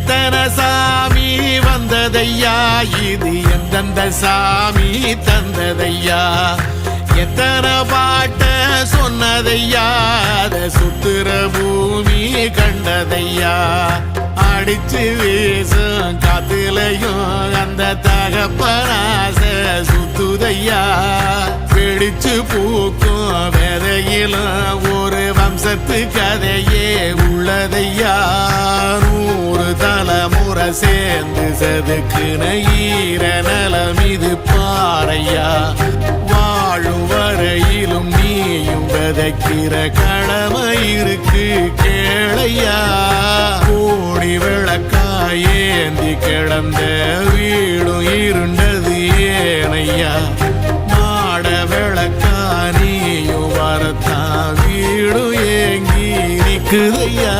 எத்தனை சாமி வந்ததையா, இது எந்தெந்த சாமி தந்ததையா, எத்தனை பாட்ட சொன்னதையா, அத சுத்துற பூமி கண்டதையா, அடிச்சு வீசும் காத்துலையும் அந்த தகப்பனாச சுத்துதையா, பிடிச்சு பூக்கும் விதையிலும் ஒரு வம்சத்து கதையே உள்ளதையா, 100 தலைமுறை சேர்ந்து செதுக்குன ஈர நலம் இது பாறையா, வாழும் வரையிலும் நீயும் விதைக்கிற கடமை இருக்கு கேளையா, கோடி விளக்காயேந்தி கிடந்த வீடும் இருண்டது ஏனையா, மாட விளக்கா நீயும் வரத்தான் வீடும் ஏங்கி நிக்குதையா.